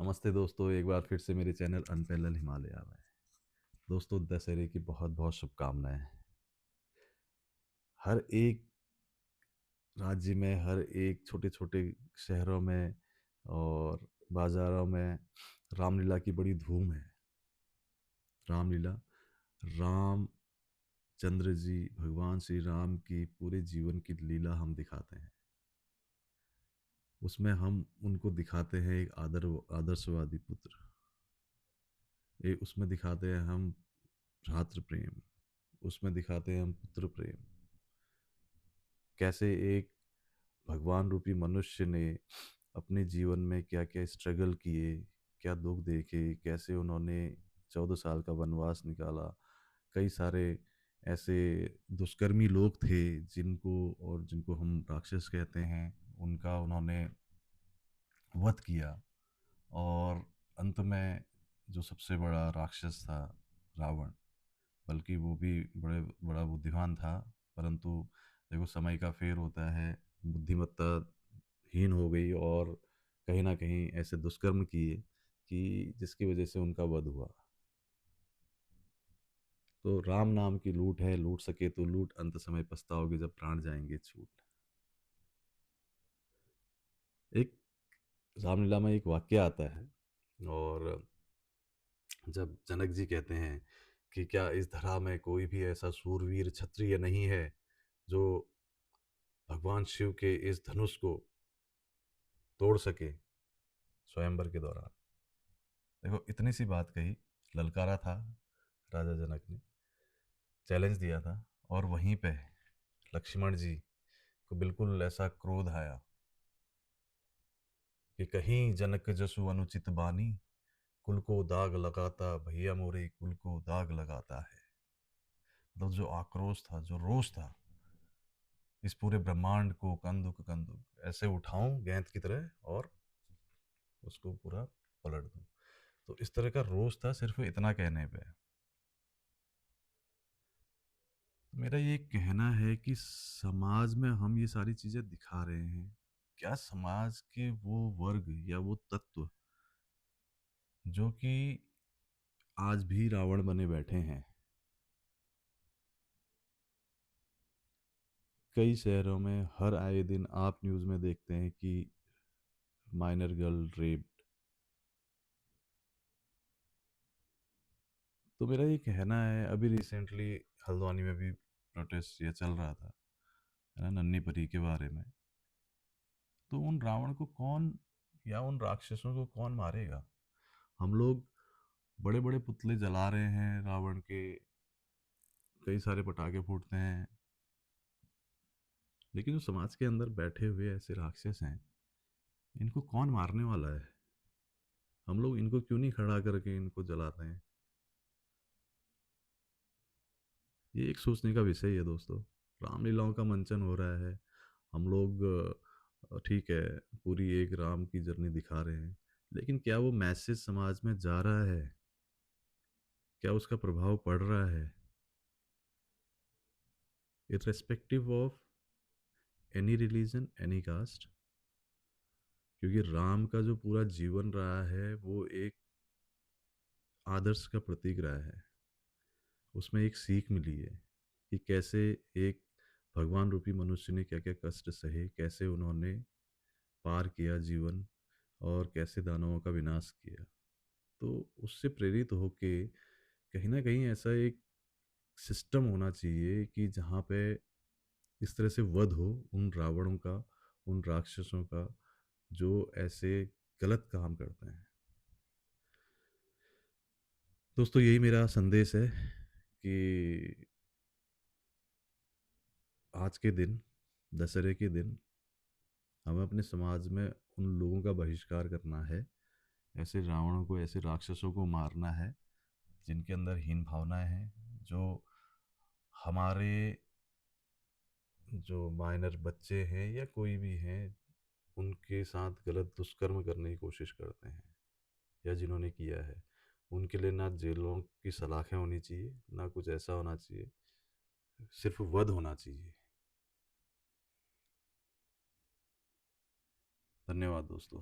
नमस्ते दोस्तों, एक बार फिर से मेरे चैनल अनपैरेलल हिमालय में। दोस्तों, दशहरे की बहुत बहुत शुभकामनाएं। हर एक राज्य में, हर एक छोटे छोटे शहरों में और बाज़ारों में रामलीला की बड़ी धूम है। रामलीला, राम चंद्र जी, भगवान श्री राम की पूरे जीवन की लीला हम दिखाते हैं। उसमें हम उनको दिखाते हैं एक आदर्शवादी पुत्र। उसमें दिखाते हैं हम भ्रातृ प्रेम। उसमें दिखाते हैं हम पुत्र प्रेम। कैसे एक भगवान रूपी मनुष्य ने अपने जीवन में क्या क्या स्ट्रगल किए, क्या दुख देखे, कैसे उन्होंने 14 साल का वनवास निकाला। कई सारे ऐसे दुष्कर्मी लोग थे जिनको हम राक्षस कहते हैं, उनका उन्होंने वध किया। और अंत में जो सबसे बड़ा राक्षस था, रावण, बल्कि वो भी बड़ा बुद्धिमान था, परंतु देखो समय का फेर होता है, बुद्धिमत्ता हीन हो गई और कहीं ना कहीं ऐसे दुष्कर्म किए कि जिसकी वजह से उनका वध हुआ। तो राम नाम की लूट है, लूट सके तो लूट, अंत समय पछताओगे जब प्राण जाएंगे छूट। एक रामलीला में एक वाक्य आता है, और जब जनक जी कहते हैं कि क्या इस धरा में कोई भी ऐसा सूरवीर क्षत्रिय नहीं है जो भगवान शिव के इस धनुष को तोड़ सके स्वयंवर के दौरान। देखो, इतनी सी बात कही, ललकारा था राजा जनक ने, चैलेंज दिया था। और वहीं पे लक्ष्मण जी को बिल्कुल ऐसा क्रोध आया कि कहीं जनक जसु अनुचित बानी, कुल को दाग लगाता भैया मोरे, कुल को दाग लगाता है। मतलब जो आक्रोश था, जो रोष था, इस पूरे ब्रह्मांड को कंदुक कंदुक ऐसे उठाऊं गेंद की तरह और उसको पूरा पलट दूं। तो इस तरह का रोष था सिर्फ इतना कहने पे। मेरा ये कहना है कि समाज में हम ये सारी चीजें दिखा रहे हैं, क्या समाज के वो वर्ग या वो तत्व जो कि आज भी रावण बने बैठे हैं। कई शहरों में हर आए दिन आप न्यूज़ में देखते हैं कि माइनर गर्ल रेप। तो मेरा ये कहना है, अभी रिसेंटली हल्द्वानी में भी प्रोटेस्ट ये चल रहा था, है ना, नन्ही परी के बारे में। तो उन रावण को कौन, या उन राक्षसों को कौन मारेगा? हम लोग बड़े बड़े पुतले जला रहे हैं रावण के, कई सारे पटाखे फूटते हैं, लेकिन जो समाज के अंदर बैठे हुए ऐसे राक्षस हैं, इनको कौन मारने वाला है? हम लोग इनको क्यों नहीं खड़ा करके इनको जलाते हैं? ये एक सोचने का विषय है दोस्तों। रामलीलाओं का मंचन हो रहा है, हम लोग ठीक है, पूरी एक राम की जर्नी दिखा रहे हैं, लेकिन क्या वो मैसेज समाज में जा रहा है? क्या उसका प्रभाव पड़ रहा है? Irrespective of any religion, any caste. क्योंकि राम का जो पूरा जीवन रहा है वो एक आदर्श का प्रतीक रहा है। उसमें एक सीख मिली है कि कैसे एक भगवान रूपी मनुष्य ने क्या क्या कष्ट सहे, कैसे उन्होंने पार किया जीवन, और कैसे दानवों का विनाश किया। तो उससे प्रेरित होके कहीं ना कहीं ऐसा एक सिस्टम होना चाहिए कि जहाँ पे इस तरह से वध हो उन रावणों का, उन राक्षसों का, जो ऐसे गलत काम करते हैं। दोस्तों, यही मेरा संदेश है कि आज के दिन, दशहरे के दिन, हमें अपने समाज में उन लोगों का बहिष्कार करना है, ऐसे रावणों को, ऐसे राक्षसों को मारना है जिनके अंदर हीन भावनाएं हैं, जो हमारे जो माइनर बच्चे हैं या कोई भी हैं उनके साथ गलत दुष्कर्म करने की कोशिश करते हैं, या जिन्होंने किया है। उनके लिए ना जेलों की सलाखें होनी चाहिए, ना कुछ ऐसा होना चाहिए, सिर्फ वध होना चाहिए। धन्यवाद दोस्तों।